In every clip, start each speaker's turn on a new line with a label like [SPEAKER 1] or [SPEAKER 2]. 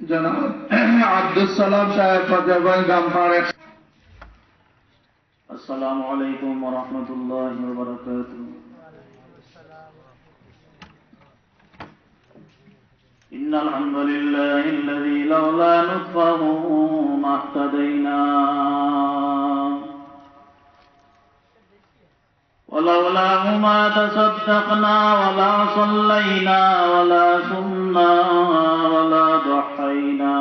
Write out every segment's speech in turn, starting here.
[SPEAKER 1] जनाब अब्दुल सलाम साहब फतेहगंज गमपारे।
[SPEAKER 2] अस्सलामु अलैकुम व रहमतुल्लाहि व बरकातुहू। इन्नल हम्दुलिल्लाहि अल्लज़ी लौला नुत्फ़हु मह्तदैना वलौलाहु मा तसद्दक़ना वला सल्लैना वला सुमना वला ضحैना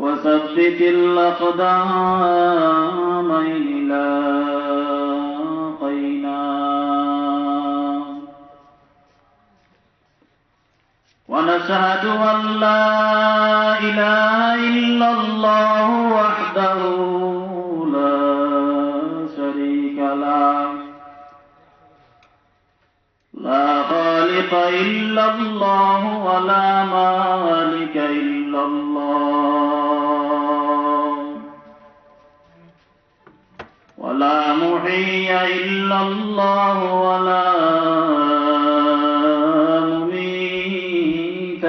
[SPEAKER 2] वसब्बितिल अक़दामैनि लाक़ैना ونشهد أن لا إله إلا الله وحده لا شريك له لا خالق إلا الله ولا مالك إلا الله ولا محيي إلا الله ولا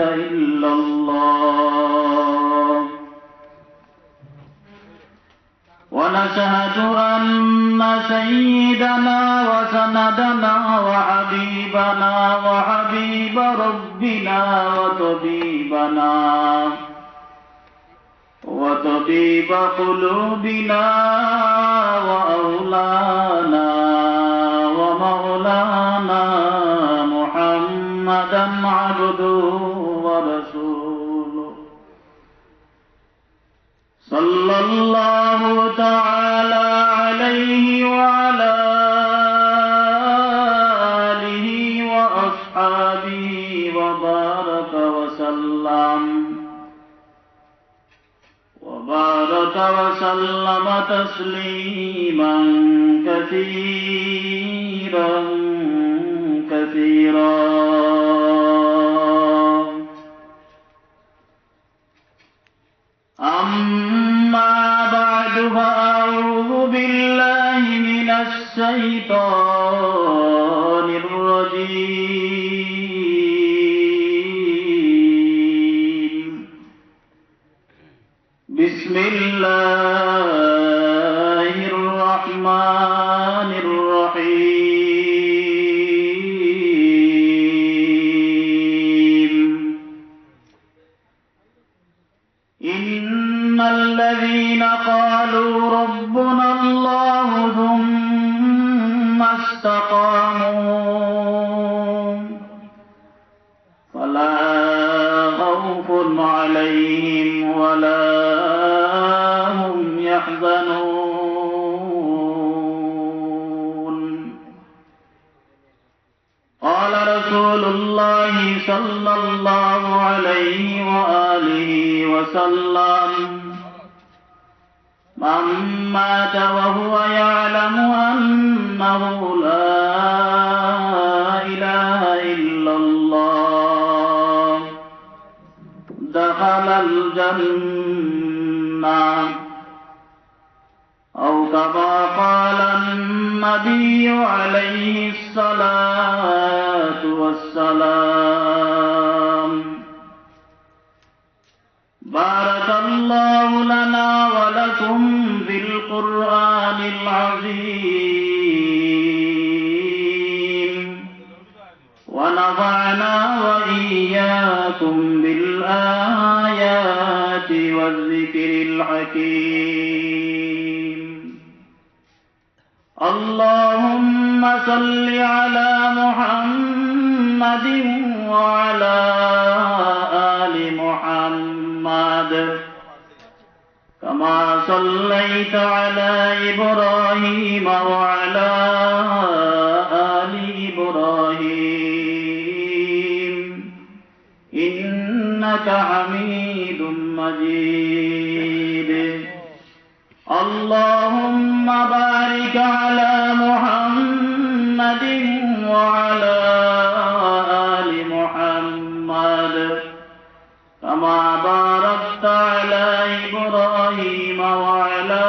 [SPEAKER 2] إلا الله ونشهد أن سيدنا وسندنا وحبيبنا وحبيب ربنا وطبيب قلوبنا وأولانا ومولانا محمدا عبده ورسوله صلى الله تعالى عليه وعلى آله وأصحابه وبارك وسلم تسليما كثيرا كثيرا. أما بعد فأعوذ بالله من الشيطان الرجيم. بسم الله الرحمن الرحيم. إن الذين قالوا ربنا الله ثم استقاموا فلا خوف عليهم ولا هم يحزنون. قال رسول الله صلى الله عليه وآله وسلم: من مات وهو يعلم أنه لا إله إلا الله دخل الجنة، أو كما قال النبي عليه الصلاة والسلام. بارك الله لنا ولكم في القرآن العظيم، ونفعنا وإياكم بالآيات والذكر الحكيم. اللهم صل على محمد وعلى آل محمد كما صليت على إبراهيم وعلى آل إبراهيم إنك حميد مجيد. اللهم بارك على محمد وعلى آل محمد كما باركت على إبراهيم وعلى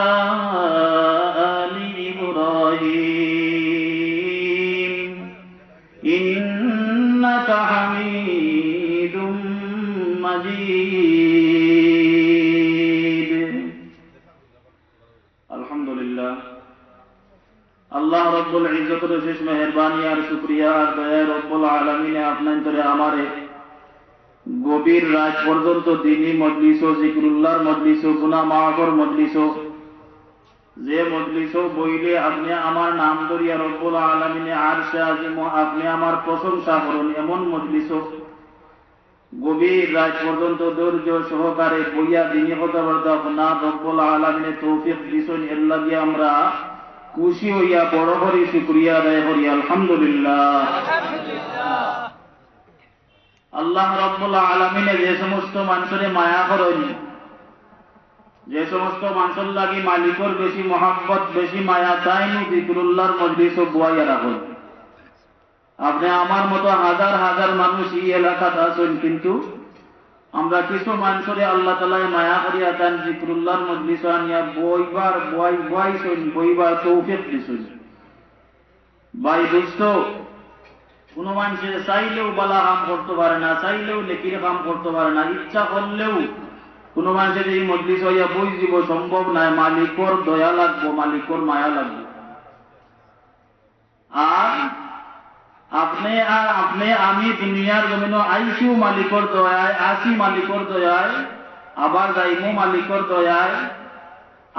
[SPEAKER 2] آل إبراهيم إنك حميد مجيد الحمد لله আল্লাহ রব্বুল ইজ্জতের শেষ মেহেরবানি আর শুকরিয়া আর দয়া রব্বুল আলামিনে আপনার ধরে আমারে গভীর রাত পর্যন্ত দিনই মজলিস ও জিকরুল্লাহর মজলিস ও গুনাহ মাফের মজলিস ও যে মজলিস ও বইলে আপনি আমার নাম ধরিয়া রব্বুল আলামিনে আরশে আজিম আপনি আমার প্রশংসা করুন এমন মজলিস ও গভীর রাত পর্যন্ত ধৈর্য সহকারে বইয়া দিনই কথাবার্তা আপনার রব্বুল আলামিনে তৌফিক দিছেন এর লাগি আমরা খুশি হইয়া বড় করে শুকরিয়া আদায় করি আলহামদুলিল্লাহ। আল্লাহ রাব্বুল আলামিনে যে সমস্ত মানুষের মায়া করেন, যে সমস্ত মানুষের লাগি মালিকর বেশি মহাব্বত বেশি মায়া চাইনি জিকরুল্লাহর মজলিস ও বুয়াইয়া রাখুন। আপনি আমার মতো হাজার হাজার মানুষ এই এলাকাতে আছেন, কিন্তু আমরা কিছু মানুষের আল্লাহ তাআলা মায়া করিয়া দেন জিকরুল্লাহর মজলিস আনিয়া বইবার তৌফিক দিছেন। ভাই দোস্ত, কোন মানুষের চাইলেও বালা কাম করতে পারে না, চাইলেও নেকির কাম করতে পারে না, ইচ্ছা করলেও কোন মানুষের এই মজলিস হইয়া বই দিব সম্ভব নয়। মালিকর দয়া লাগবো, মালিকর মায়া লাগবে। আর আপনি আমি দুনিয়ার জমিন আইসিও মালিকর দয়ায়, আসি মালিকর দয়ায়, আবার যাইমো মালিকর দয়ায়,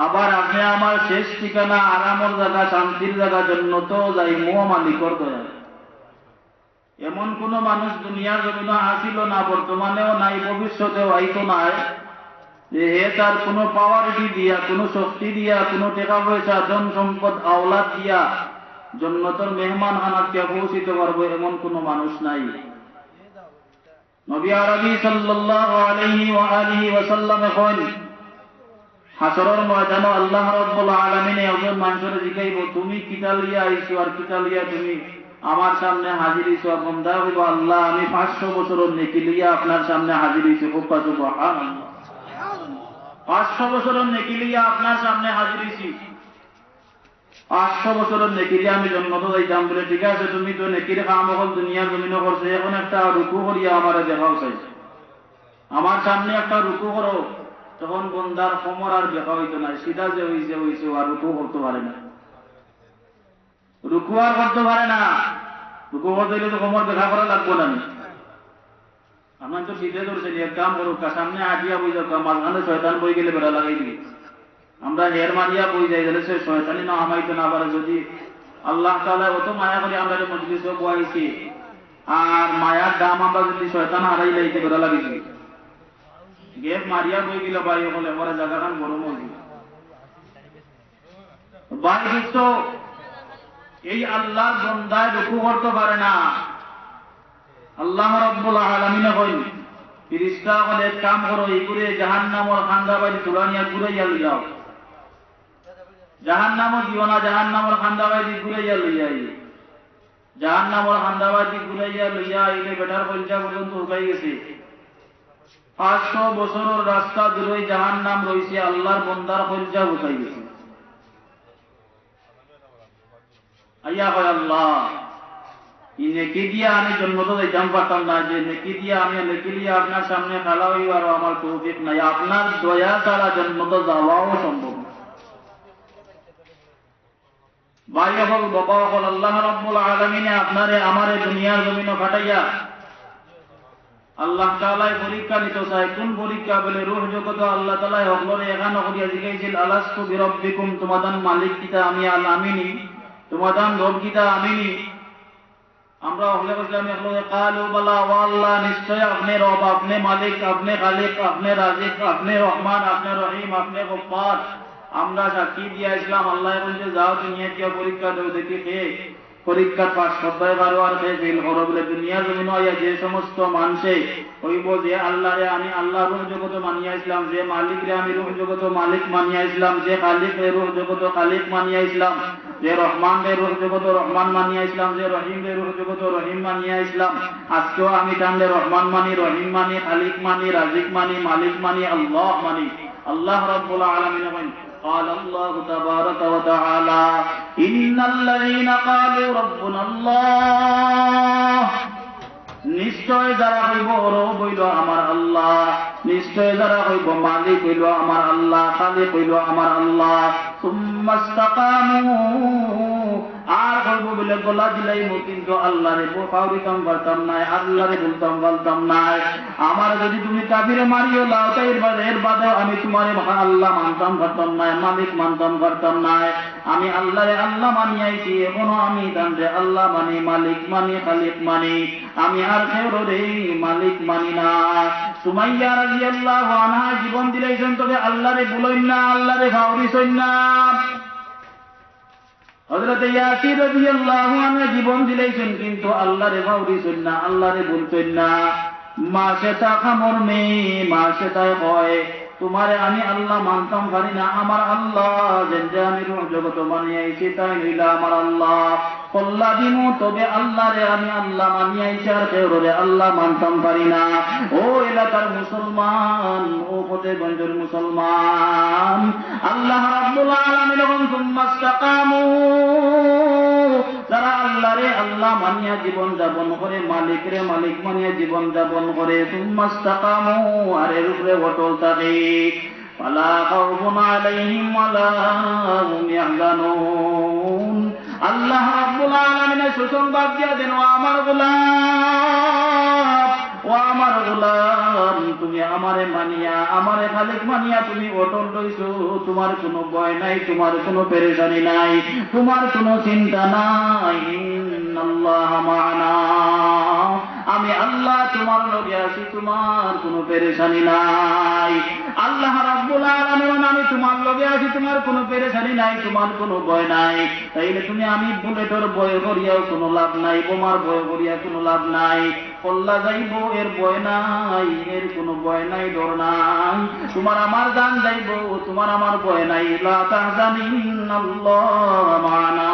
[SPEAKER 2] আবার আপনি আমার শেষ ঠিকানা আরামর জায়গা শান্তির জায়গা জন্য তো যাইমো মালিকর দয়ায়। এমন কোন মানুষ দুনিয়ার জমিন আসিল না, বর্তমানেও নাই, ভবিষ্যতেও আইতো নাই, যে হে তার কোনো পাওয়ারিটি দিয়া, কোনো শক্তি দিয়া, কোনো টাকা পয়সা ধন সম্পদ আওলাদ দিয়া জন্নতের মেহমান খানাকে পৌঁছিতে পারবো, এমন কোন মানুষ নাই। নবী আরবি সাল্লাল্লাহু আলাইহি ওয়া আলিহি ওয়াসাল্লাম কইন, হাসরের ময়দানে আল্লাহ রাব্বুল আলামিন একজন মানুষের জিজ্ঞাসা, তুমি কিতা লিয়া আইছো আর কিতা লিয়া তুমি আমার সামনে হাজির হইছো? বান্দা হইব, আল্লাহ আমি 500 বছরের নেকি লিয়া আপনার সামনে হাজির হইছি। সুবহানাল্লাহ, 500 বছরের নেকি লিয়া আপনার সামনে হাজির হইছি। 500 বছরের নেকি লিয়া আমি জন্মত যাইতাম বলে, ঠিক আছে তুমি তো নেকির কাম হল দুনিয়ার জমিনে করছো, এখন একটা রুকু করিয়া আমারে দেখাও চাইছো, আমার সামনে একটা রুকু করো। তখন বন্দার কোমর আর দেখা হইতো না, সিধা যে হইছে আর রুকু করতে পারে না, রুকু আর করতে পারে না। রুকু করতে হইলে তো কোমর দেখা করা লাগবো না। আমার তো সিধে ধরছেন, এক কাম করুক, সামনে হাঁটিয়া বই যাও, মাঝখানে শয়তান বই গেলে বেড়া লাগাই দিবে। আমরা হের মারিয়া বই যাই গেলে সে শয়তানি না আমাইতে না পারে। যদি আল্লাহ তাআলা অত মায়া করে আমরা মজলিসে বয়াইছি, আর মায়ার দাম আমরা যদি শয়তান হারাই লাইতে বেড়া লাগিয়েছি, গেপ মারিয়া বই গেলে বাই হলে আমার জায়গাটা গরম হয়ে বাই দোস্ত, এই আল্লাহর বন্দায় রুকু করতে পারে না। আল্লাহ রাব্বুল আলামিন কইন, ফেরেশতা বলে কাম করো, এই করে জাহান্নামের খান্দাবাড়ি তুলানিয়া ঘুরাইয়া লইয়াও। জাহান্নামও দিও না, জাহান্নামের খান্দাবাড়ি ঘুরাইয়া লইয়া আইলে, জাহান্নামের খান্দাবাড়ি ঘুরাইয়া লইয়া আইলে বেটার পয়সা পর্যন্ত উঠাই গেছে। 500 বছরের রাস্তা দূরে জাহান্নাম রইছে, আল্লাহর বন্দার পয়সা উঠাই গেছে। আইয়া হয় আল্লাহ, এই নেকি দিয়া আমি জন্মত যাইতাম পারতাম না, যে নেকি দিয়া আমি নেকি দিয়া আপনার সামনে খালা হই আর আমার তৌফিক নাই, আপনার দয়া ছাড়া জন্মত যাওয়াও সম্ভব না। ভাই হল বাবা হল, আল্লাহ রাব্বুল আলামিনে আপনারে আমারে দুনিয়ার জমিনে ফাটাইয়া আল্লাহ তাআলা পরীক্ষা নিতে চায়। কোন পরীক্ষা? বলে রূহ জগত আল্লাহ তাআলা হকলরে এখানে করিয়া জিজ্ঞাসিল, আলাস্তু বিরাব্বিকুম, তোমাদের মালিক কিতা আমি আমিনি, তোমাদের রব কিতা আমিনি। আমরা হলে বললাম একলগে কালু বালা, ওয়া আল্লাহ নিশ্চয় আপনি রব, আপনি মালিক, আপনি খালিক, আপনি রাজিক, আপনি রহমান, আপনি রহিম, আপনি গফফার। আমরা সাক্ষী দিয়া ইসলাম। আল্লাহ বলছে যাও দুনিয়া কি পরীক্ষা দেও, দেখি কে পরীক্ষা পাস করতে পারো আর কে ফেল করো। বলে দুনিয়ার জমিন হইয়া যে সমস্ত মানুষে হইব যে আল্লাহ রে আমি আল্লাহ রূহ জগত মানিয়া ইসলাম, যে মালিক রে আমি রূহ জগত মালিক মানিয়া ইসলাম, যে খালিক রে রূহ জগত খালিক মানিয়া ইসলাম, যে রহমান রে রূহ জগত রহমান মানিয়া ইসলাম, যে রহিম রে রূহ জগত রহিম মানিয়া ইসলাম। আজকেও আমি টানলে রহমান মানি, রহিম মানি, খালিক মানি, রাজিক মানি, মালিক মানি, আল্লাহ মানি। আল্লাহ রাব্বুল আলামিন বলেন, قال الله تبارك وتعالى إن الذين قالوا ربنا الله নিশ্চয় যারা হইব রব হইল আমার আল্লাহ, নিশ্চয় যারা হইব মালিক হইল আমার আল্লাহ, খালিক হইল আমার আল্লাহ। সুম্মাস্তাকামু, আর হইব বলে গলা দিলাইব কিন্তু আল্লাহরে পাউরিতাম পারতাম নাই, আল্লাহরে বলতাম পারতাম নাই। আমার যদি তুমি কাফিরে মারিও লাও তাই এর বাদেও আমি তোমার আল্লাহ মানতাম পারতাম নাই, মালিক মানতাম পারতাম নাই। আমি আল্লাহরে আল্লাহ মানি আইছি, এখনো আমি তানরে আল্লাহ মানি, মালিক মানি, খালিক মানি। আমি আর কেউরে মালিক মানি না। সুমাইয়া রাদিয়াল্লাহু আনহা জীবন দিলাইছেন, তবে আল্লাহরে বলইন না, আল্লাহরে ভাউরিছেন না। হযরত ইয়াসির রাদিয়াল্লাহু আনহু জীবন দিলাইছেন কিন্তু আল্লাহরে ভাউরিছেন না, আল্লাহরে বলতেন না। মা সেটা খামর মেয়ে, মা সেটাই কয় তোমারে আমি আল্লাহ মানতাম পারি না, আমার আল্লাহ যে আমি জগৎ মানিয়াইছি তাই হইলা আমার আল্লাহ। কল্লা দিমু, তবে আল্লাহরে আমি আল্লাহ মানিয়াইছি, আর কেউরে আল্লাহ মানতাম পারি না। ও এলাকার মুসলমান, ও ফতেগঞ্জের মুসলমান, আল্লাহ রাব্বুল আলামিন যখন সুম্মাস্তাকামু, যারা আল্লাহরে আল্লাহ মানিয়া জীবন যাপন করে, মালিকরে মালিক মানিয়া জীবন যাপন করে, সুম্মাস্তাকামু, আর এর উপরে অটল থাকে, ফালা খাউফুন আলাইহিম ওয়ালা হুম ইয়াহজানুন। আল্লাহ রাব্বুল আলামিনের সুসংবাদ দিয়া দেন, ও আমার গোলাম, ও আমার গোলাম, তুমি আমারে মানিয়া, আমারে খালিক মানিয়া তুমি অটল রইছো, তোমার কোনো ভয় নাই, তোমার কোনো পেরেশানি নাই, তোমার কোনো চিন্তা নাই। ইন্নাল্লাহ মা'ানা, আমি আল্লাহ তোমার লগে আছি, তোমার কোনো পেরেশানি নাই। আল্লাহ রাব্বুল আলামিন, আমি তোমার লগে আছি, তোমার কোনো পেরেশানি নাই, তোমার কোনো ভয় নাই। তাইলে তুমি আমি বুলেটের ভয় করিয়াও কোনো লাভ নাই, বোমার ভয় করিয়া কোনো লাভ নাই। কল্লা যাইব এর ভয় নাই, এর কোনো ভয় নাই, ডর নাই। তোমার আমার জান যাইব, তোমার আমার ভয় নাই। লা তাহজানিন্নাল্লাহ মা'ানা,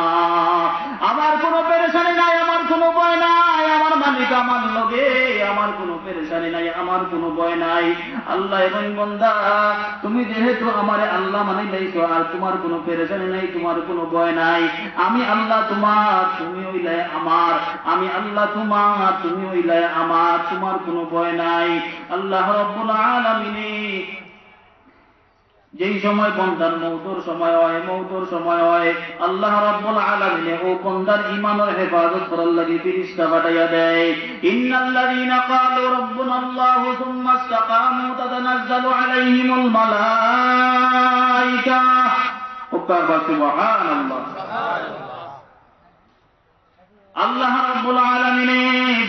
[SPEAKER 2] আমার কোনো পেরেশানি নাই, আমার কোনো ভয় নাই, আমার মালিক আমার লগে, আমার কোনো পেরেশানি নাই, আমার কোনো ভয় নাই। আল্লাহ এবং বান্দা, তুমি যেহেতু আমারে আল্লাহ মানি লাইছো, আর তোমার কোনো পেরেশানি নাই, তোমার কোনো ভয় নাই। আমি আল্লাহ তোমার, তুমি হইলে আমার, আমি আল্লাহ তোমার, তুমি হইলে আমার, তোমার কোনো ভয় নাই। আল্লাহ রাব্বুল আলামিন যেই সময় বন্দার মৌতর সময় হয়, মৌতর সময় হয়, আল্লাহ রাব্বুল আলামিন ও বন্দার ঈমানের হেফাজত করার লাগি ফেরেশতা পাঠাইয়া দেয়। ইন্নাল্লাযীনা ক্বালু রাব্বুনাল্লাহু সুম্মা ইসতাকামু তাতানাজ্জালু আলাইহিমুল মালায়েকা। সুবহানাল্লাহ। আল্লাহ রাব্বুল আলামিন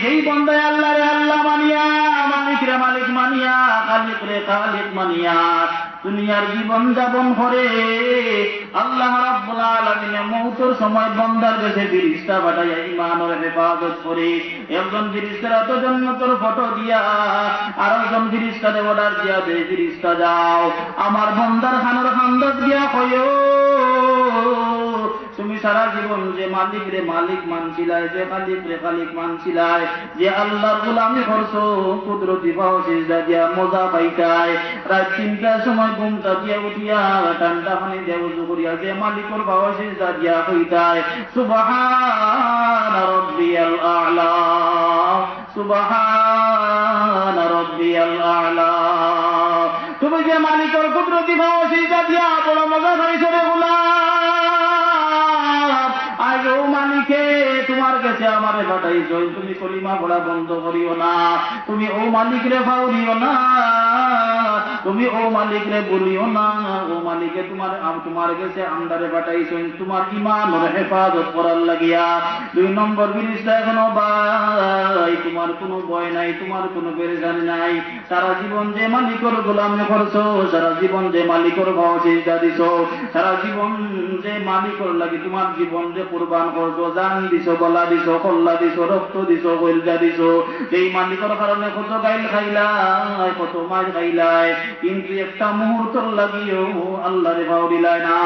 [SPEAKER 2] যেই বান্দা আল্লাহরে আল্লাহ মানিয়া, মালিকরে মালিক মানিয়া, খালিকরে খালিক মানিয়া দুনিয়ার জীবন যাপন করে, আল্লাহ রাব্বুল আলামিন মওতের সময় বান্দার কাছে ফেরেশতা পাঠাইয়া ঈমানের হেফাজত করে। একজন ফেরেশতা তো জান্নাতের ফটো দিয়া, আর একজন ফেরেশতারে অর্ডার দিয়া দেয়, ফেরেশতা যাও আমার বান্দার খানের খান্দাত দিয়া কয়ো, তুমি সারা জীবন যে মালিক রে মালিক মানছিলাই, যে খালিক রে খালিক মানছিলাই, যে আল্লাহর গোলামি করছো, কুদরতি পাও সিজদা দিয়া মজা পাইতাই, রাত ৩টার সময় ঘুমটা দিয়া উঠিয়া ঠান্ডা পানি দিয়া ওযু করিয়া যে মালিকের পাও সিজদা দিয়া কইতাই সুবহান রাব্বিয়াল আ'লা, সুবহান রাব্বিয়াল আ'লা। তুমি যে মালিকের কুদরতি পাও সিজদা দিয়া বড় মজা পাইছো রে গোলাম, আজ ও মালিকে তোমার কাছে আমারে পাঠাইছো, তুমি কলিমা পড়া বন্ধ করিও না, তুমি ও মালিক রে ফাউরিও না, তুমি ও মালিক রে বলিও না, ও মালিকে তোমার কাছে আমদারে পাঠাইছো তোমার ঈমানের হেফাজত করার লাগিয়া। ২ নম্বর ফেরেশতা এখনো ভাই, তোমার কোনো ভয় নাই, তোমার কোনো পেরেশানি নাই। সারা জীবন যে মালিকের গোলামি করছো, সারা জীবন যে মালিকের ভাও সিজদা দিছো, সারা জীবন যে মালিকের লাগি তোমার জীবন যে কুরবান করছো, জান দিছো, গলা দিছো, কল্লা দিছো, রক্ত দিছো, কলজা দিছো, এই মালিকের কারণে কত গাইল খাইলাই, কত মার খাইলাই, কিন্তু একটা মুহূর্তর লাগিও আল্লাহরে ভাও দিলাই না।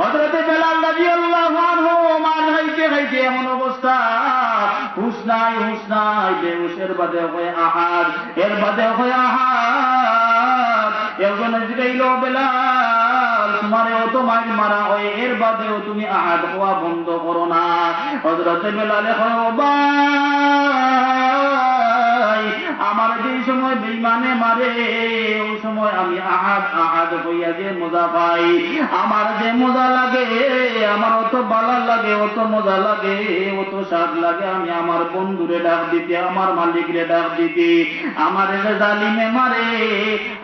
[SPEAKER 2] হযরত বেলাল রাদিয়াল্লাহু আনহু মার খাইতে খাইতে এমন অবস্থা, হুশ নাই, হুশ নাই, বেহুশের বাদে হয় আহাদ, এর বাদে হয় আহাদ। একজন জিগাইল বেলাল তোমারে অত মারা হয়, এর বাদেও তুমি আহাদ হওয়া বন্ধ করো না। হযরত বেলালে হয় আমার যে সময় বেঈমানে মারে ওই সময় আমি আহাদ আহাদ হইয়া যে মজা পাই, আমার যে মজা লাগে, আমার অত বালা লাগে, অত মজা লাগে, অত স্বাদ লাগে, আমি আমার বন্ধুরে ডাক দিতে, আমার মালিকরে ডাক দিতে। আমার যে জালিমে মারে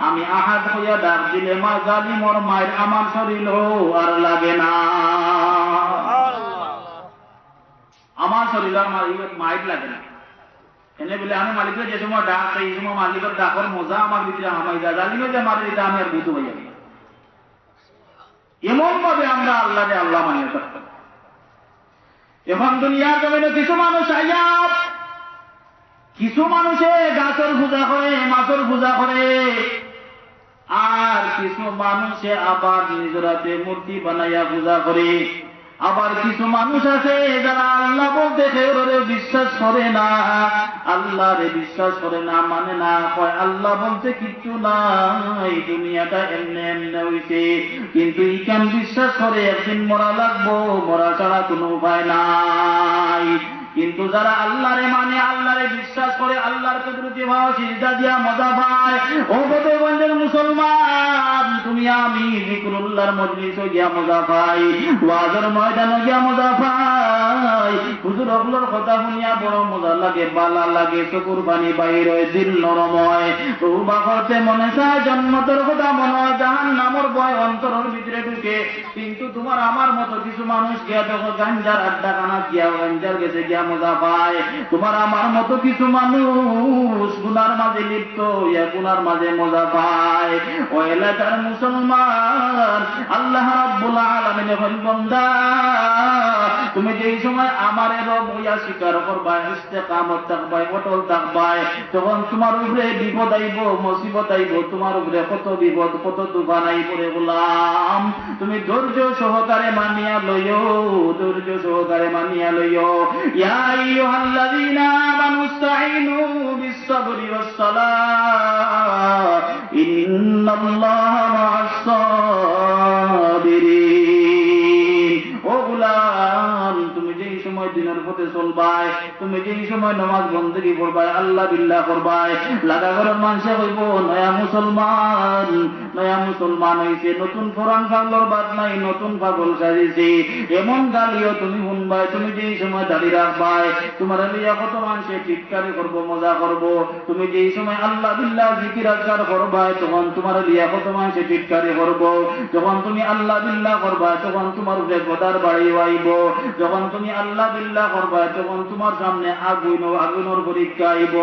[SPEAKER 2] আমি আহাদ হইয়া ডাক দিলে মা জালিমর মায়ের আমার শরীরও আর লাগে না, আমার শরীর আর মায়ের লাগে না। এনে বলে আমি মালিকের যে সময় ডাক এই সময় মালিকের ডাকর মজা আমার ভিতরে আমায় যা জালিমে যে মারে এটা আমি আর বুঝতে পারি। এমন ভাবে আমরা আল্লাহরে আল্লাহ মানিয়ে থাকতাম। এখন দুনিয়ার জমিনে কিছু মানুষ আইয়া কিছু মানুষে গাছের পূজা করে, মাছের পূজা করে, আর কিছু মানুষে আবার নিজরাতে মূর্তি বানাইয়া পূজা করে। আবার কিছু মানুষ আছে যারা আল্লাহ বলতে কেউরে বিশ্বাস করে না, আল্লাহরে বিশ্বাস করে না, মানে না, কয় আল্লাহ বলতে কিচ্ছু নাই, দুনিয়াটা এমনি এমনি হইছে, কিন্তু ইকান বিশ্বাস করে একদিন মরা লাগবো, মরা ছাড়া কোনো উপায় নাই। কিন্তু যারা আল্লাহরে মানে, আল্লাহরে বিশ্বাস করে, আল্লাহর কুদরতি ভাব সিজদা দিয়া মজা পায়, ও গোপীগঞ্জের মুসলমান, তুমি আমি জিকরুল্লাহর মজলিসে গিয়া মজা পাই, ওয়াজের ময়দানে গিয়া মজা পাই, হুজুর ওগুলোর কথা শুনিয়া বড় মজা লাগে, বালা লাগে, চকুর পানি বাইর হয়, দিল নরম হয়, তওবা করতে মনে চায়, জন্মতের কথা মনে হয়, জাহান্নামের ভয় অন্তরের ভিতরে ঢুকে। কিন্তু তোমার আমার মতো কিছু মানুষ গিয়া দেখো গাঞ্জার আড্ডাখানা গিয়া গাঞ্জার গেছে গিয়া মজা পায়, তোমার আমার মতো কিছু মানুষ গুনার মাঝে লিপ্ত ইয়া গুনার মাঝে মজা পায়। ও এলাকার মুসলমান, আল্লাহ রাব্বুল আলামিন বলেন, বান্দা তুমি যেই সময় আমারে রব হইয়া স্বীকার করবা, ইস্তেকামত থাকবা, অটল থাকবা, তখন তোমার উপরে বিপদ আইব, মুসিবত আইব, তোমার উপরে কত বিপদ কত তুফান আইব রে গোলাম, তুমি ধৈর্য সহকারে মানিয়া লইও, ধৈর্য সহকারে মানিয়া লইও। ইয়া আইয়ুহাল্লাযীনা আমানু ইসতাঈনু বিস-সাবরি ওয়াস-সালাহ, ইন্নাল্লাহা মা'আস-সাবিরিন। ও গোলাম, তুমি যেই সময় দিনের পথে চলবাই, তুমি যেই সময় নামাজ বন্দেগী করবাই, আল্লাহ বিল্লাহ করবাই, লাগা ঘরের মানুষে কইব নয়া মুসলমান, নয়া মুসলমান হইছে, নতুন ফোরান পাগলর বাদ নাই, নতুন পাগল সাজিছে, এমন গালিও তুমি শুনবাই। তুমি যেই সময় দাঁড়িয়ে রাখবাই, তোমার লিয়া কত মানুষে চিৎকারি করবো, মজা করবো। তুমি যেই সময় আল্লাহ বিল্লাহ জিকির আজকার করবাই, তখন তোমার লিয়া কত মানুষে চিৎকারি করবো। যখন তুমি আল্লাহ বিল্লাহ করবাই, তখন তোমার উপরে গদার বাড়ি আইব। যখন তুমি আল্লাহ বিল্লাহ করবাই, তখন তোমার সামনে আগুনের পরীক্ষা আইব।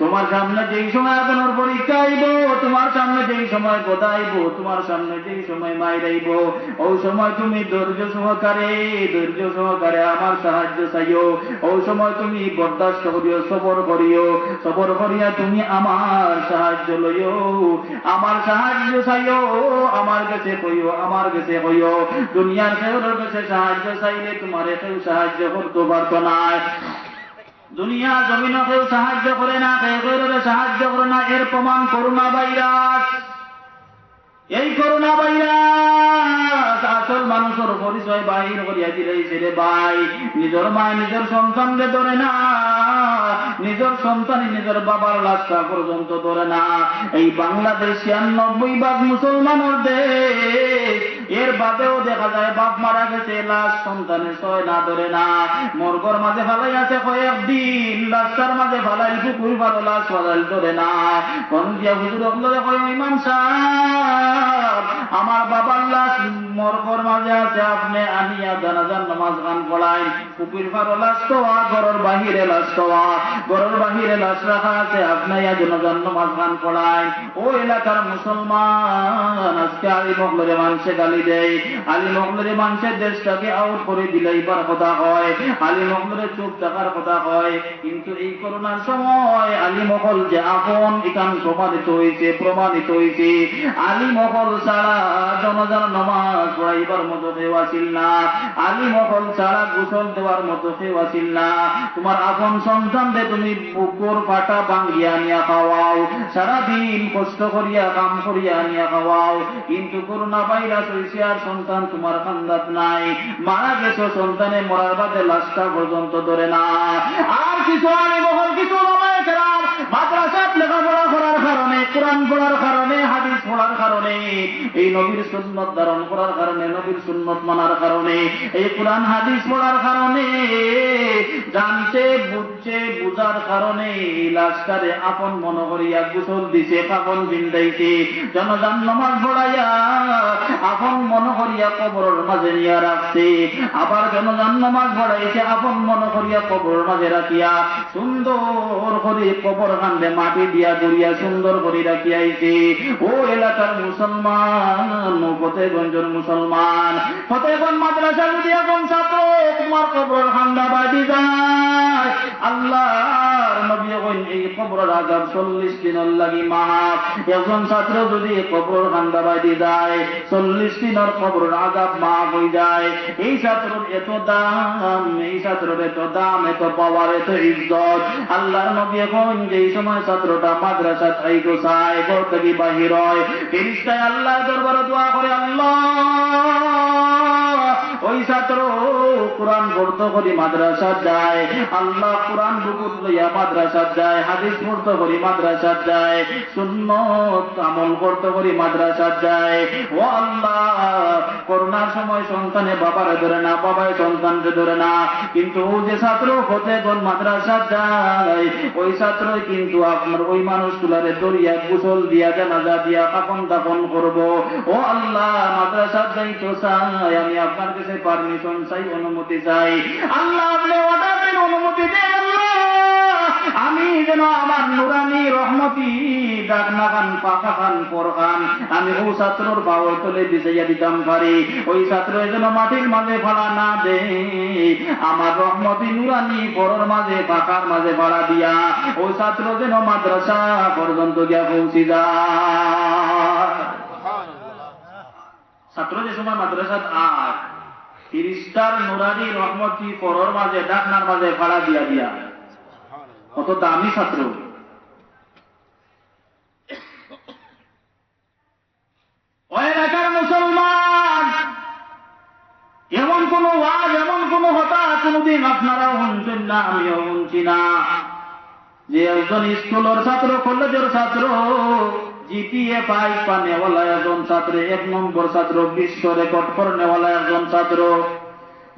[SPEAKER 2] তোমার সামনে যেই সময় আগুনের পরীক্ষা আইব, তোমার সামনে যেই সময় গদা আইব, তোমার সামনে যেই সময় মাইর আইব, ওই সময় তুমি ধৈর্য সহকারে আমার সাহায্য চাইও। ওই সময় তুমি বরদাস্ত করিও, সবর করিও, সবর করিয়া তুমি আমার সাহায্য লইও, আমার সাহায্য চাইও, আমার কাছে কইও, আমার কাছে কইও। দুনিয়ার কেউর কাছে সাহায্য চাইলে তোমারে কেউ সাহায্য করতে পারত না। দুনিয়া জমিন কেউ সাহায্য করে না, কেউ সাহায্য করে না। এর প্রমাণ করোনা ভাইরাস। এই করোনা ভাইরাস আসল মানুষের পরিচয় বাহির করিয়া দিলেছে রে ভাই। নিজের মায় নিজের সন্তানকে ধরে না, নিজের সন্তান নিজের বাবার লাশটা পর্যন্ত ধরে না। এই বাংলাদেশ ৯৬% মুসলমানের দেশ। এর বাদেও দেখা যায় বাপ মারা গেছে, লাশ সন্তানের ছয় না ধরে না, মর্গর মাঝে ফালাই আছে কয়েকদিন, রাস্তার মাঝে ফালাই পুকুর ভালো লাশ ফালাই ধরে না। কোন দিয়া হুজুর অগলে কয় ইমাম সাহেব, আমার বাবার লাশ মর্গর মাঝে আছে, আপনি আনিয়া জানাজার নামাজ গান পড়াই। পুকুর ভালো লাশ তো ঘরের বাহিরে লাশ তো ঘরের বাহিরে লাশ রাখা আছে, আপনি জানাজার নামাজ গান পড়াই। ও এলাকার মুসলমান, আজকে আলী মহলরে মানুষে গালি দেয়, আলী মহলরে মানুষের দেশটাকে আউট করে দিলেইবার কথা হয়, আলী মহলরে চুপ থাকার কথা হয়। কিন্তু এই করোনার সময় আলী মহল যে আপন এখান প্রমাণিত হয়েছে। আলী মহল ছাড়া জনজান নামাজ পড়াইবার মতো কেউ আসিল না, আলী মহল ছাড়া গোসল দেওয়ার মতো কেউ আসিল না। তোমার আপন সন্তানকে তুমি বুকুর পাটা ভাঙ্গিয়া নিয়া খাওয়াও, সারাদিন কষ্ট করিয়া কাম করিয়া নিয়া খাওয়াও, কিন্তু করোনা ভাইরাস হয়েছে আর সন্তান তোমার খান্দাত নাই, মারা গেছো, সন্তানে মরার বাদে লাশটা পর্যন্ত ধরে না। আর কিছু আলী মহল, কিছু মাদ্রাসাত লেখাপড়া করার কারণে, কোরআন পড়ার কারণে, হাদিস পড়ার কারণে, এই নবীর সুন্নত ধারণ করার কারণে, নবীর সুন্নত মানার কারণে, এই কোরআন হাদিস পড়ার কারণে, জানতে বুঝছে বুঝার কারণে এই লাশটারে আপন মনে করিয়া গোসল দিছে, কাফন বিন্দাইছে, জনজান নামাজ পড়াইয়া আপন মনে করিয়া কবরের মাঝে নিয়ে রাখছে, আবার জনজান নামাজ পড়াইছে আপন মনে করিয়া কবরের মাঝে রাখিয়া সুন্দর করে কবর কান্দে মাটি দিয়া গড়িয়া সুন্দর করে রাখিয়াইছে। ও এলাকার মুসলমান, ফতেগঞ্জের মুসলমান, ফতেগঞ্জ মাদ্রাসা যদি এখন ছাত্র তোমার কবরের কান্দা বাদি যায়, আল্লাহর নবী কইন এই কবরের আযাব 40 দিনের লাগি মাফ। একজন ছাত্র যদি কবরের কান্দা বাদি যায় 40 দিনের কবরের আযাব মাফ হয়ে যায়। এই ছাত্রের এত দাম, এই ছাত্রের এত দাম, এত পাওয়ার, এত ইজ্জত। আল্লাহর নবী কইন যে সময় ছাত্রটা মাদ্রাসা থাইকো চায়, ঘর থেকে বাহির হয়, ফেরেশতায় আল্লাহর দরবারে দোয়া করে, আল্লাহ ওই ছাত্র কোরআন পড়তে করি মাদ্রাসা যায়, আল্লাহ কোরআন বুকুত লইয়া মাদ্রাসা যায়, হাদিস পড়তে করি মাদ্রাসা যায়, সুন্নত আমল করতে করি মাদ্রাসা যায়। ও আল্লাহ, করোনার সময় সন্তানে বাবারে ধরে না, বাবায় সন্তানকে ধরে না, কিন্তু ও যে ছাত্র ফতেগঞ্জ মাদ্রাসা যায়, ওই ছাত্রই কিন্তু আপনার ওই মানুষগুলারে দরিয়া গোসল দিয়া, জানাজা দিয়া, কাফন দাফন করবো। ও আল্লাহ, মাদ্রাসা যাইতো চাই, আমি আপনার কাছে পারমিশন চাই, অনুমতি চাই। আল্লাহ আপনি অর্ডার দেন, অনুমতি দেন। আল্লাহ আমি যেন আমার নুরানি রহমতি ডাকনা খান, পাকা খান, পর খান, আমি ও ছাত্রর পাওয়ার তলে বিছাইয়া দিতাম পারি। ওই ছাত্র যেন মাটির মাঝে ফাড়া না দে, আমার রহমতি নুরানি পরের মাঝে, পাকার মাঝে ফাড়া দিয়া ও ছাত্র যেন মাদ্রাসা পর্যন্ত গিয়া পৌঁছি যায়। ছাত্র যে সময় মাদ্রাসাত আর ফিরিস্তার নুরানি রহমতি পরের মাঝে, ডাকনার মাঝে ফাড়া দিয়া দিয়া, কত দামি ছাত্র। ও এলাকার মুসলমান, এমন কোন ওয়াজ, এমন কোন কথা কোনদিন আপনারাও শুনছেন না, আমিও শুনছি না, যে একজন স্কুলের ছাত্র, কলেজের ছাত্র, জিপিএ 5 পানেওয়ালা একজন ছাত্র, 1 নম্বর ছাত্র, বিশ্ব রেকর্ড করনেওয়ালা একজন ছাত্র,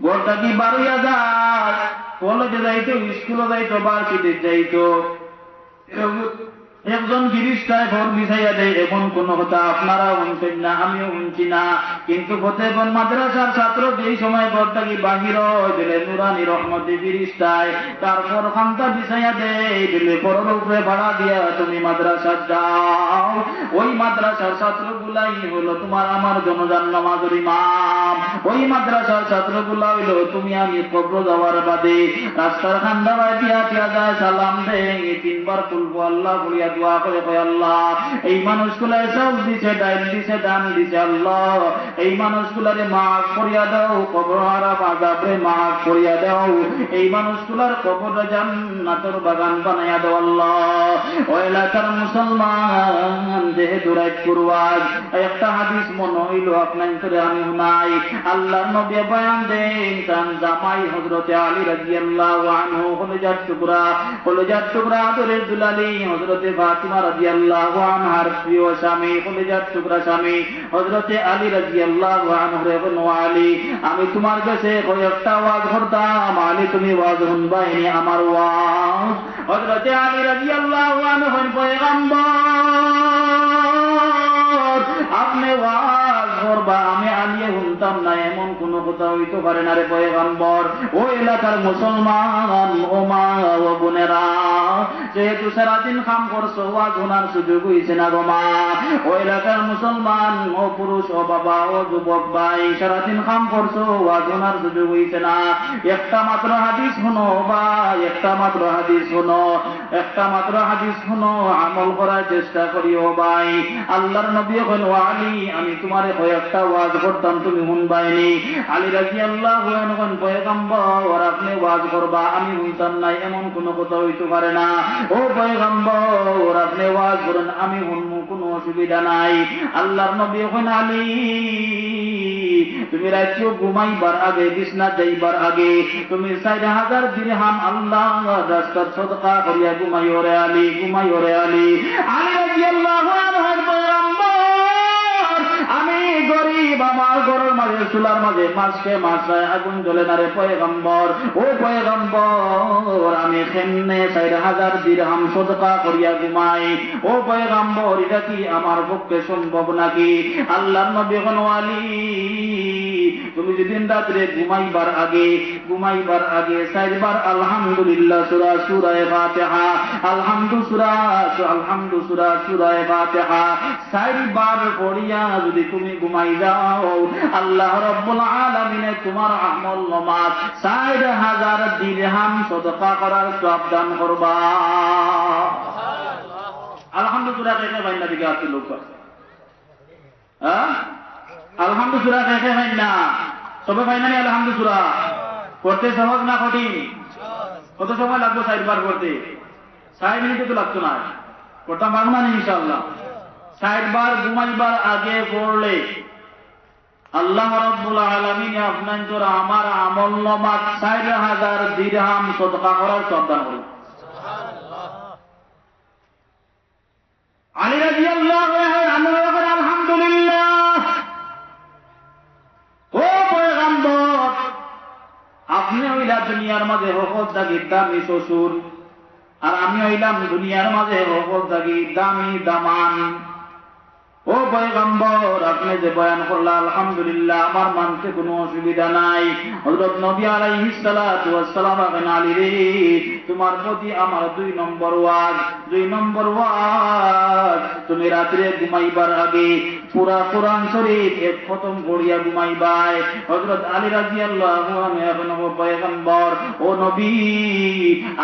[SPEAKER 2] গোটা কি 12,000 কলেজে যাইতো, স্কুলে যাইতো, ভার্সিটি যাইতো, একজন গিরিশটায় ঘর বিছাইয়া দেয়, এখন কোন কথা আপনারা শুনছেন না, আমিও শুনছি না। কিন্তু ফতেগঞ্জ মাদ্রাসার ছাত্র যেই সময় ঘর থেকে বাহির হয় দিলে নুরানি রহমতি গিরিশটায়, তারপর খান্তা বিছাইয়া দেয় দিলে পরের উপরে ভাড়া দিয়া তুমি মাদ্রাসা যাও। ওই মাদ্রাসার ছাত্রগুলাই হলো তোমার আমার জনজান নামাজের ইমাম। ওই মাদ্রাসার ছাত্রগুলা হইল তুমি আমি কবর যাওয়ার বাদে রাস্তার খান্দা বাই দিয়া দিয়া যায়, সালাম দেয়, 3 বার তুলবো, আল্লাহ বলিয়া দোয়া করে কয়, আল্লাহ এই মানুষগুলার সব দিছে, ডাইল দিছে, দান দিছে, আল্লাহ এই মানুষগুলারে মাফ করিয়া দাও, কবর হারাম আযাবরে মাফ করিয়া দাও, এই মানুষগুলার কবর জান্নাতের বাগান বানাইয়া দাও আল্লাহ। ও এলাকার মুসলমান, যেহেতু রাত পূর্বাজ একটা হাদিস মনে হইল আপনার করে আমি নাই, আল্লাহর নবী বয়ান দেন, তার জামাই হযরতে আলী রাদিয়াল্লাহু আনহু, কলিজার টুকরা, কলিজার টুকরা আদরের দুলালি হযরতে ফাতিমা রাদিয়াল্লাহু আনহার প্রিয় স্বামী, কলিজার টুকরা স্বামী হযরতে আলী রাদিয়াল্লাহু আনহু রে বলল, আলী আমি তোমার কাছে কয়েকটা ওয়াজ করতাম, আলী তুমি ওয়াজ শুনবাইনি আমার ওয়াজ। হযরতে আলী রাদিয়াল্লাহু আনহু পয়গম্বর, আপনি ওয়াজ করবা, আমি আলিয়ে শুনতাম না, এমন কোন কথা হইতে পারে না রে পয়গম্বর। ও এলাকার মুসলমান, ও মা ও বোনেরা, যেহেতু সারাদিন কাম করছো, ওয়াজ শোনার সুযোগ হইছে না গো মা। ও এলাকার মুসলমান, ও পুরুষ, ও বাবা, ও যুবক ভাই, সারাদিন কাম করছো, ওয়াজ শোনার সুযোগ হইছে না, একটা মাত্র হাদিস শুনো ভাই, একটা মাত্র হাদিস শুনো, একটা মাত্র হাদিস শুনো, আমল করার চেষ্টা করিও ভাই। আল্লাহর নবী বলেন, ও আলী আমি তোমারে কয়েকটা ওয়াজ করতাম, তুমি শুনবাইনি। আলী রাদিয়াল্লাহু আনহু পয়গম্বর, আপনি ওয়াজ করবা, আমি শুনতাম না, এমন কোন কথা হইতে পারে না। ও পয়গম্বর, আপনি ওয়াজ করেন, আমি শুনবো, কোনো অসুবিধা নাই। আল্লাহর নবী বলেন, আলী তুমি রাত্রে ঘুমাইবার আগে বিছনা যাইবার আগে তুমি 4000 দিরহাম আল্লাহ রাস্তার সদকা করিয়া ঘুমাইও রে আলী, ঘুমাইও রে আলী। আলী রাদিয়াল্লাহু আনহুর পয়গম্বর, আমি গরিব, আমার ঘরের মাঝে চুলার মাঝে মাসকে মাসায় আগুন জ্বলে না রে পয়গম্বর, ও পয়গম্বর আমি কেমনে 4000 দিরহাম সদকা করিয়া ঘুমাই? ও পয়গম্বর এটা কি আমার পক্ষে সম্ভব নাকি? আল্লাহর নবী বলেন, আলী তুমি যেদিন রাত্রে ঘুমাইবার আগে 4 বার আলহামদুলিল্লাহ সূরা সূরা ফাতিহা, আলহামদু সূরা সূরা ফাতিহা 4 বার পড়িয়া যদি তুমি ঘুমাই যাও, আল্লাহ রাব্বুল আলামিন তোমার আমল নামাজ 4000 দিরহাম সদকা করার সওয়াব দান করবা। আলহামদুলিল্লাহ কে ভাই না দিকে আছে লোক, হ্যাঁ আলহামদুলিল্লাহ কে ভাই না সবে ভাই না আলহামদুলিল্লাহ করতে সহজ না কঠিন? কত সময় লাগবে 4 বার করতে? 6 মিনিটে তো লাগতো না, করতাম পারবো না ইনশাআল্লাহ। 4 বার ঘুমাইবার আগে পড়লে আল্লাহ রাব্বুল আলামিন আপনার তোর আমার আমল নামা 4000 দিরহাম সদকা করার সওয়াব দান করবে। আলী রাদিয়াল্লাহু আনহু বলেন, আলহামদুলিল্লাহ ও পয়গম্বর আপনি হইলা দুনিয়ার মাঝে হকত দাগি দামি শ্বশুর, আর আমি হইলাম দুনিয়ার মাঝে হকত দাগি দামি দামান। ও পয়গম্বর আপনি যে বয়ান করলা আলহামদুলিল্লাহ আমার মানতে কোনো অসুবিধা নাই। হযরত নবী আলাইহিস সালাতু ওয়াস সালাম বলেন, আলী রে তোমার প্রতি আমার 2 নম্বর ওয়াজ, তুমি রাতে ঘুমাইবার আগে পুরা কোরআন শরীফ এক খতম পড়িয়া ঘুমাইবাই। হযরত আলী রাদিয়াল্লাহু আনহু এখন পয়গম্বর, ও নবী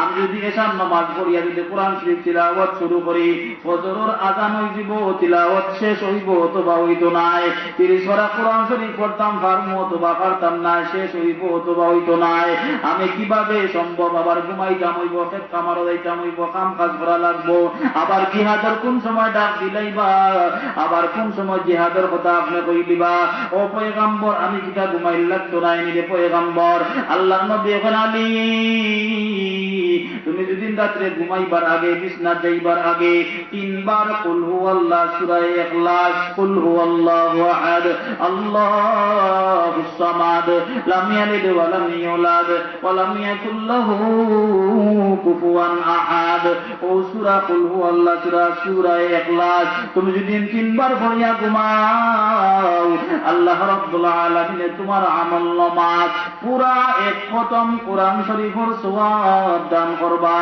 [SPEAKER 2] আমি যদি এশার নামাজ পড়িয়া যদি কোরআন শরীফ তিলাওয়াত শুরু করি, ফজরের আযান হইব, তিলাওয়াত শেষ হইব অথবা হইতো নাই, 30 পারা কোরআন শরীফ পড়তাম পারমু অথবা পারতাম না, শেষ হইব অথবা হইতো নাই, আমি কিভাবে সম্ভব? আবার ঘুমাইতাম হইব, খেত কামারও যাইতাম হইব, কাম কাজ করা লাগবো, আবার জিহাদের কোন সময় ডাক দিলাইবা, আবার কোন সময় জিহাদের কথা আপনি কইলিবা। ও পয়গম্বর আমি কিটা ঘুমাইল লাগতো নাই নিরে পয়গম্বর। আল্লাহর নবী এখন, আলী তুমি যদি রাত্রে ঘুমাইবার আগে বিছনা যাইবার আগে 3 বার কুল হুয়াল্লাহ সূরা ইখলাস, কুল হুয়াল্লাহু আহাদ, আল্লাহুস সামাদ, লাম ইয়ালিদ ওয়া লাম ইউলাদ ওয়া লাম ইয়াকুল লাহু কুফুয়ান আহাদ, ও সূরা কুল হুয়াল্লাহ সূরা ইখলাস তুমি যদি 3 বার পড়িয়া ঘুমাও, আল্লাহ রাব্বুল আলামিন তোমার আমল নামাজ পুরা এক খতম কোরআন শরীফের সওয়াব দান করবা।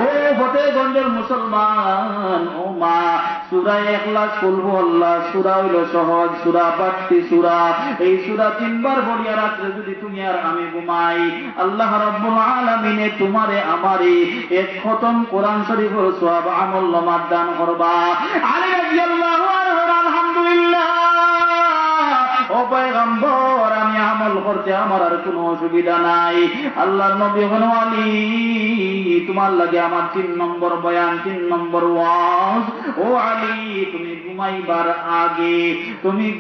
[SPEAKER 2] ও ফতেগঞ্জের মুসলমান, ও মা সূরা ইখলাস কুল হুয়াল্লাহ সূরা হইল সহজ সূরা, 5টি সূরা, এই সূরা 3 বার পড়িয়া রাতে যদি তুমি আর আমি ঘুমাই, আল্লাহ রাব্বুল আলামিন তোমারে আমারে এক খতম কোরআন শরীফের সওয়াব আমল নামাজ দান করবা। আলী রাদিয়াল্লাহু আনহু আলহামদুলিল্লাহ ও পয়গম্বর আমি আমল করতে আমার আর কোনো অসুবিধা নাই। আল্লাহর নবী বলেন, আলী তোমার লাগে আমার 3 নম্বর বয়ান, 3 নম্বর ওয়াজ। ও আলী তুমি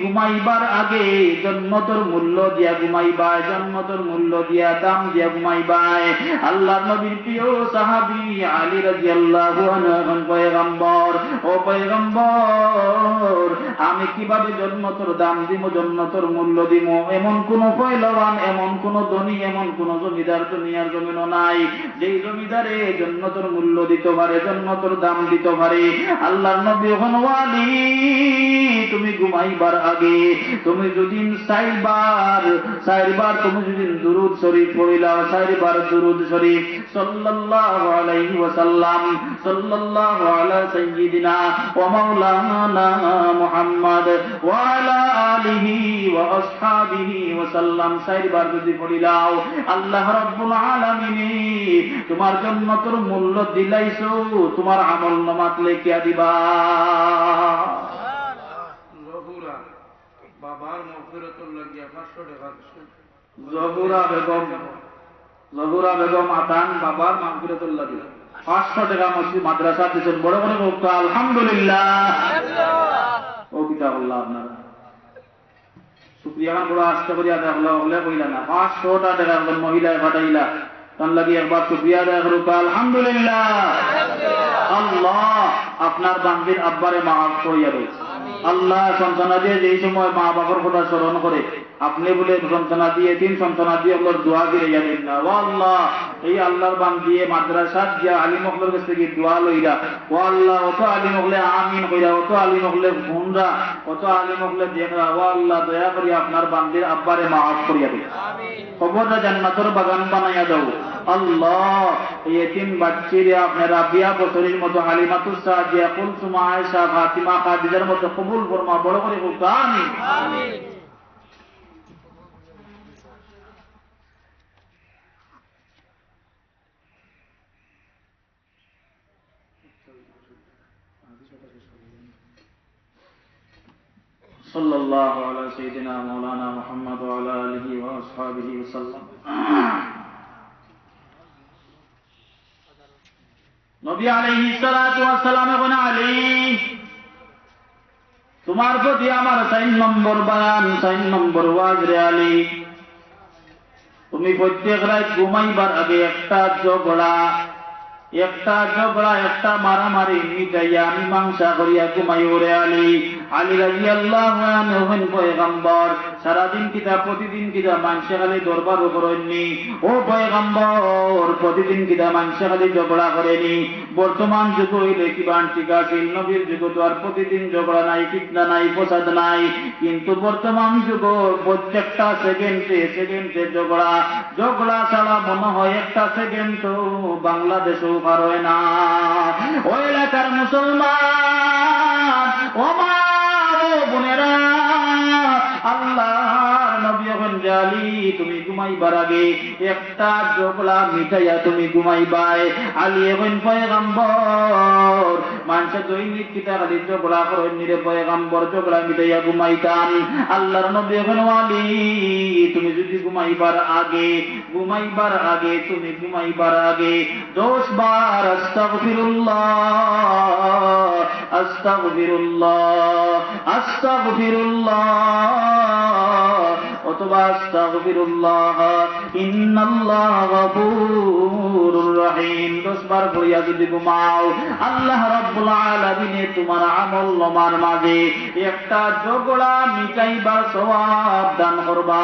[SPEAKER 2] ঘুমাইবার আগে জন্নতের মূল্য দিয়া ঘুমাইবা, জন্নতের মূল্য দিয়া দাম দিয়া ঘুমাইবাই। আল্লাহর নবীর প্রিয় সাহাবী আলী রাদিয়াল্লাহু আনহু পয়গম্বর, ও পয়গম্বর আমি কিভাবে জন্নতের দাম দিব, জন্নতের মূল্য দিব? এমন কোন পয়লবান, এমন কোন ধনী, এমন কোন জমিদার দুনিয়ার জমিনও নাই যেই জমিদারে জন্নতের মূল্য দিতে পারে, জন্নতের দাম দিতে পারে। আল্লাহর নবী এখন, আলী তুমি ঘুমাইবার আগে তুমি যদি 4 বার তুমি যদি দুরূদ শরীফ পড়িলাও, 4 বার দুরূদ শরীফ সাল্লাল্লাহু আলাইহি ওয়াসাল্লাম, সাল্লাল্লাহু আলা সাইয়্যিদিনা ওয়া মাওলানা মুহাম্মদ ওয়া আলা আলিহি ওয়া আসহাবিহি ওয়া সাল্লাম 4 বার যদি পড়িলাও, আল্লাহ রাব্বুল আলামিন তোমার জন্নতের মূল্য দিলাইছো, তোমার আমল নামাত লেখিয়া দিবা।
[SPEAKER 1] বাবার মাগফিরাতুল লাগিয়া 500 টাকা জহুরা বেগম আতান বাবার মাগফিরাতুল লাগিয়া 500 টাকা মসজিদ মাদ্রাসা দিয়েছেন। বড় বড় বক্তা আলহামদুলিল্লাহ। ও কিতাব আল্লাহ আপনারা শুক্রিয়া খান বড় আস্তে করিয়া দেখলা হলে কইলা না 500টা টাকা একজন মহিলায় ফাটাইলা তার লাগি একবার শুক্রিয়া আদায় করুক আলহামদুলিল্লাহ। আল্লাহ আপনার বান্দির আব্বারে মাফ করিয়া দেয়। আল্লাহ সন্তানা দিয়ে যেই সময় মা বাবার কথা স্মরণ করে আপনি বলে সন্তানা দিয়ে 3 সন্তানা দিয়ে ওগুলোর দোয়া দিয়ে যাবেন না। ও আল্লাহ এই আল্লাহর বান্দিয়ে মাদ্রাসা দিয়া আলিম হকলের কাছ থেকে দোয়া লইরা ও আল্লাহ অত আলিম হকলে আমিন কইরা অত আলিম হকলে ফোনরা অত আলিম হকলে দেখরা ও আল্লাহ দয়া করি আপনার বান্দির আব্বারে মাফ করিয়া দেয়। কবরটা জান্নাতের বাগান বানাইয়া দাও। আল্লাহ এই এতিম বাচ্চারে আপনারা 20 বছরের মতো হালিমাতুস সাদিয়া কুলসুম আয়েশা ফাতিমা খাদিজার মতো কবুল ফরমা বড় করে হোক আমিন আমিন। সাল্লাল্লাহু আলা সাইয়্যিদিনা মাওলানা মুহাম্মদ ওয়া আলা আলিহি ওয়া আসহাবিহি ওয়াসাল্লাম। নবী আলাইহিস সালাতু ওয়াস সালাম বলেন আলী তোমার প্রতি আমার 4 নম্বর বয়ান 4 নম্বর ওয়াজ রে আলী তুমি প্রত্যেক রাত ঘুমাইবার আগে একটা ঝগড়া একটা মারামারি মিটাইয়া মীমাংসা করিয়া ঘুমাই ওরে আলী। আলী রাদিয়াল্লাহু আনহু পয়গম্বর সারাদিন কিতা প্রতিদিন কিতা মানুষে খালি দরবার করেননি। ও পয়গম্বর প্রতিদিন কিতা মানুষে খালি ঝগড়া করেনি। বর্তমান যুগ হইলে কিবান ঠিক আছে, নবীর যুগ তো আর প্রতিদিন ঝগড়া নাই, ফিতনা নাই, ফসাদ নাই। কিন্তু বর্তমান যুগ প্রত্যেকটা সেকেন্ডে ঝগড়া ছাড়া মনে হয় একটা সেকেন্ড তো বাংলাদেশও পার হয় না। ওই এলাকার মুসলমান ও মা ও বোনেরা আল্লাহর নবী এখন জালি তুমি ঘুমাইবার আগে একটা ঝগড়া মিটাইয়া তুমি ঘুমাইবাই। আলী এখন পয়গম্বর মানুষ দৈনিক কিতা খালি ঝগড়া করেন নিরে পয়গম্বর ঝগড়া মিটাইয়া ঘুমাইতাম। আল্লাহর নবী এখন আলী তুমি যদি ঘুমাইবার আগে তুমি ঘুমাইবার আগে 10 বার আস্তাগফিরুল্লাহ অথবা আস্তাগফিরুল্লাহ ইন্নাল্লাহ গফুরুর রহিম 10 বার পড়িয়া যদি ঘুমাও আল্লাহ রাব্বুল আলামিন তোমার আমল নামার মাঝে একটা ঝগড়া মিটাইবার সওয়াব দান করবা।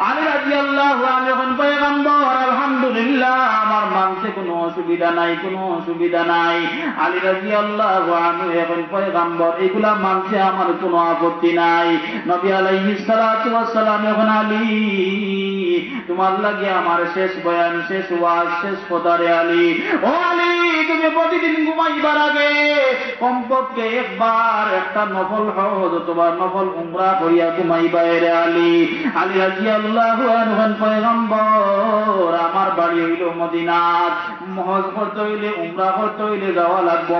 [SPEAKER 1] আলী রাদিয়াল্লাহু আনহু পয়গম্বর আলহামদুলিল্লাহ আমার মানতে কোনো অসুবিধা নাই। আলী রাদিয়াল্লাহু আনহু এখন পয়গম্বর এগুলা মানতে আমার কোনো আপত্তি নাই। নবী আলাইহিস সালাতু ওয়াস সালাম এখন আলী তোমার লাগে আমার শেষ বয়ান শেষ ওয়াজ শেষ কথা রে আলী। ও আলী তুমি প্রতিদিন ঘুমাইবার আগে কমপক্ষে একবার একটা নফল হজ অথবা নফল উমরা করিয়া ঘুমাইবা রে আলী। আলী রাদিয়াল্লাহু আনহু পয়গম্বর আমার বাড়ি হইল মদিনাত, হজ করতে হইলে উমরা করতে হইলে যাওয়া লাগবো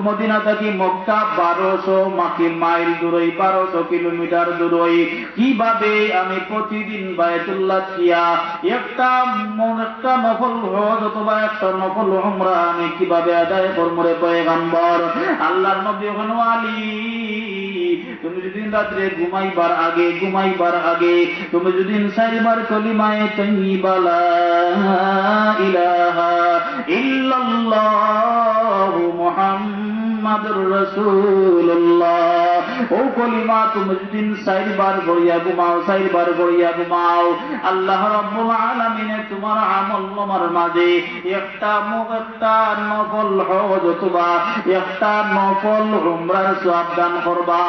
[SPEAKER 1] মদিনা থেকে মক্কা 1200 মাইল দূরই 1200 কিলোমিটার দূরই। কিভাবে আমি প্রতিদিন বায়তুল্লাহ দিয়া একটা নফল হজ অথবা একটা নফল উমরা আমি কিভাবে আদায় করব রে পয়গম্বর। আল্লাহর নবী ওখানে আলী তুমি যদি রাত্রে ঘুমাইবার আগে তুমি যদি 4 বার কলিমায়ে তাইয়্যিবা লা ইলাহা ইল্লাল্লাহু মুহাম্মাদুর রাসূলুল্লাহ ও কলিমা তুমি যদি 4 বার পড়িয়া ঘুমাও আল্লাহ রাব্বুল আলামিন তোমার আমল নামার মাঝে একটা নফল হজ অথবা একটা নফল উমরার সওয়াব দান করবা।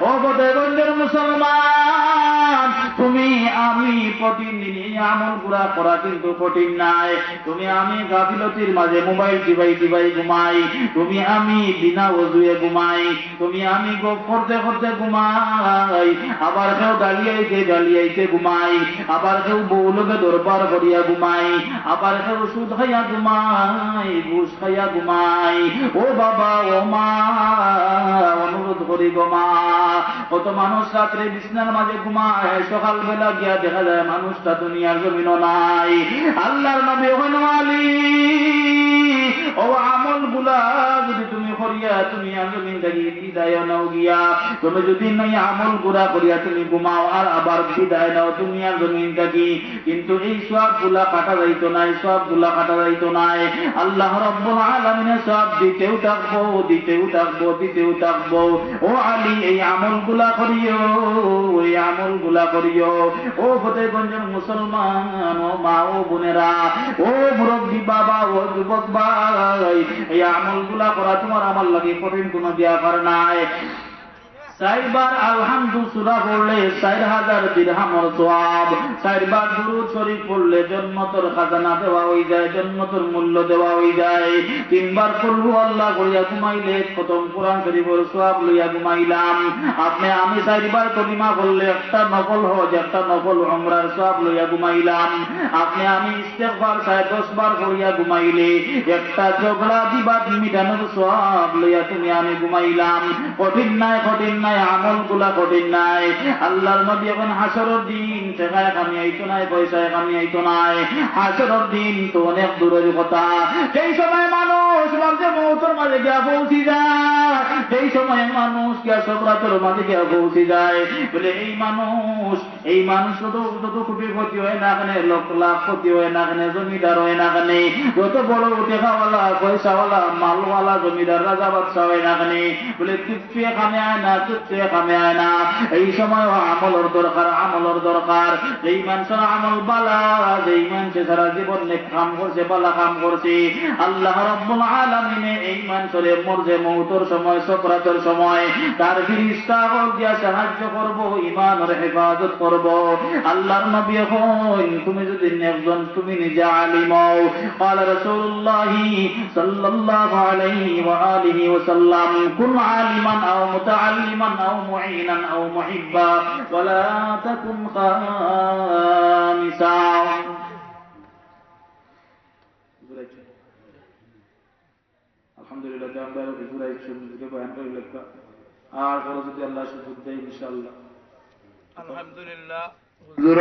[SPEAKER 1] ও বন্ধুগণ মুসলমান তুমি আমি প্রতিদিন এই আমলগুলা করা কিন্তু কঠিন নাই। তুমি আমি গাফিলতির মাঝে মোবাইল টিপাই ঘুমাই, তুমি আমি বিনা ওযুয়ে ঘুমাই, তুমি আমি গোপ করতে ঘুমাই, আবার কেউ গালিয়াইতে ঘুমাই, আবার কেউ বউলোকে দরবার করিয়া ঘুমাই, আবার কেউ সুদ খাইয়া ঘুমাই, ঘুষ খাইয়া ঘুমাই। ও বাবা ও মা অনুরোধ করি গো মা, কত মানুষ রাত্রে বিছনার মাঝে ঘুমায়, সকালবেলা গিয়া দেখা যায় মানুষটা দুনিয়ার জমিনও নাই। আল্লাহর নবী ওখানে আলী ও আমল গুলা যদি তুমি করিয়া তুমি জমিন থেকে বিদায় নাও গিয়া, তুমি যদি নাই আমল গুলা করিয়া তুমি ঘুমাও আর আবার বিদায় নাও তুমি জমিন থেকে, কিন্তু এই সব গুলা কাটা যাইতো নাই, সব গুলা কাটা যাইতো নাই। আল্লাহ রাব্বুল আলামিনের সব দিতেও থাকবো, দিতেও থাকবো, দিতেও থাকবো। ও আলী এই আমল গুলা করিও, এই আমল গুলা করিও। ও ফতেগঞ্জের মুসলমান, ও মা, ও বোনেরা, ও মুরব্বী বাবা, ও যুবক ভাই, এই আমল গুলা করা তোমার আমার লাগে কঠিন কোনো ব্যাপার নাই। 4 বার আলহামদু সূরা পড়লে 4000 দিরহামের সওয়াব, 4 বার দুরূদ শরীফ পড়লে জান্নাতের খাজানা দেওয়া হই যায়, জান্নাতের মূল্য দেওয়া হই যায়। 3 বার কুল আল্লাহ করিয়া ঘুমাইলে খতম কোরআন শরীফের সওয়াব লইয়া ঘুমাইলাম। আপনি আমি 4 বার কলিমা পড়লে একটা নফল হজ, একটা নফল উমরার সওয়াব লইয়া ঘুমাইলাম। আপনি আমি ইস্তেগফার 10 বার করিয়া ঘুমাইলে একটা ঝগড়া বিবাদ মিটানোর সওয়াব লইয়া তুমি আমি ঘুমাইলাম। কঠিন নাই, কঠিন নাই, আমল গুলা কঠিন নাই। আল্লাহর নবী এখন হাসরের দিন, টাকায় কামিয়াইতো নাই, পয়সায় কামিয়াইতো নাই। হাসরের দিন তো অনেক দূরের কথা। সেই সময় মানুষ মাঝে মৌতের মাঝে গিয়া পৌঁছি যায়, সেই সময় মানুষ গিয়া সকরাতের মাঝে গিয়া পৌঁছি যায়। বলে এই মানুষ যত কোটি ক্ষতি হয় না কেন, লক্ষ লাখ ক্ষতি হয় না কেন, জমিদার হয় না কেন, যত বড় টেকাওয়ালা পয়সাওয়ালা মালওয়ালা জমিদার রাজা বাদশাহ হয় না কেন, বলে কিচ্ছু এখানে আয় না, কামে আয় না। এই সময় আমলের দরকার, আমলের দরকার। যেই মানুষের আমল বালা, যেই মানুষে সারা জীবন নেক কাম করছে, বালা কাম করছে, আল্লাহ রাব্বুল আলামিনে এই মানুষের মরজে মৌতের সময়, সকরাতের সময় তার ফেরেশতা দিয়া সাহায্য করব, ঈমানের হেফাজত করব। আল্লাহর নবী এখন তুমি যদি একজন তুমি নিজে আলিম হও, قال رسول الله صلى الله عليه واله وسلم كن عالما او متعلما او معينا او محبا ولا تكن خامسا। আলহামদুলিল্লাহ আমরা হুজুরাই শুনতে বয়ান করে লেখা আর যদি আল্লাহ সুযোগ দেয় ইনশাআল্লাহ।
[SPEAKER 2] আলহামদুলিল্লাহ।
[SPEAKER 1] হুজুর